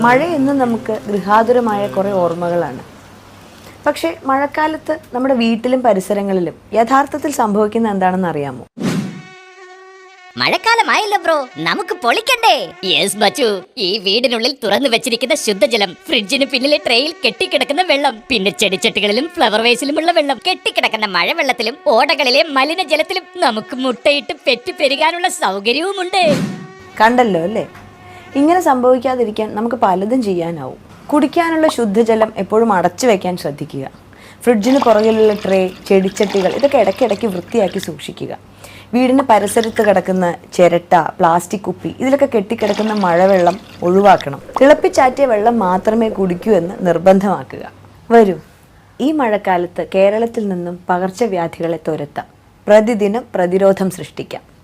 മഴ എന്നും നമുക്ക് ഗൃഹാതുരമായ കുറേ ഓർമ്മകളാണ്. പക്ഷേ മഴക്കാലത്ത് നമ്മുടെ വീട്ടിലും പരിസരങ്ങളിലും യഥാർത്ഥത്തിൽ സംഭവിക്കുന്ന എന്താണെന്ന് അറിയാമോ? മഴക്കാലമായല്ലോ ബ്രോ, നമുക്ക് പൊളിക്കണ്ടേ? യെസ് ബച്ചു, ഈ വീടിനുള്ളിൽ തുറന്നു വെച്ചിരിക്കുന്ന ശുദ്ധജലം, ഫ്രിഡ്ജിന് പിന്നിലെ ട്രേയിൽ കെട്ടിക്കിടക്കുന്ന വെള്ളം, പിന്നെ ചെടിച്ചട്ടികളിലും ഫ്ലവർ വേസിലുമുള്ള വെള്ളം, കെട്ടിക്കിടക്കുന്ന മഴവെള്ളത്തിലും ഓടകളിലെ മലിനജലത്തിലും നമുക്ക് മുട്ടയിട്ട് പെറ്റു പെരുകാനുള്ള സൗകര്യവുമുണ്ട്. കണ്ടല്ലോ അല്ലേ? ഇങ്ങനെ സംഭവിക്കാതിരിക്കാൻ നമുക്ക് പലതും ചെയ്യാനാവും. കുടിക്കാനുള്ള ശുദ്ധജലം എപ്പോഴും അടച്ചു വെക്കാൻ ശ്രദ്ധിക്കുക. ഫ്രിഡ്ജിന് പുറകിലുള്ള ട്രേ, ചെടിച്ചട്ടികൾ ഇതൊക്കെ ഇടയ്ക്കിടയ്ക്ക് വൃത്തിയാക്കി സൂക്ഷിക്കുക. വീടിന് പരിസരത്ത് കിടക്കുന്ന ചിരട്ട, പ്ലാസ്റ്റിക് കുപ്പി ഇതിലൊക്കെ കെട്ടിക്കിടക്കുന്ന മഴവെള്ളം ഒഴിവാക്കണം. തിളപ്പിച്ചാറ്റിയ വെള്ളം മാത്രമേ കുടിക്കൂ എന്ന് നിർബന്ധമാക്കുക. വരൂ, ഈ മഴക്കാലത്ത് കേരളത്തിൽ നിന്നും പകർച്ചവ്യാധികളെ തുരത്താം. പ്രതിദിനം പ്രതിരോധം സൃഷ്ടിക്കാം.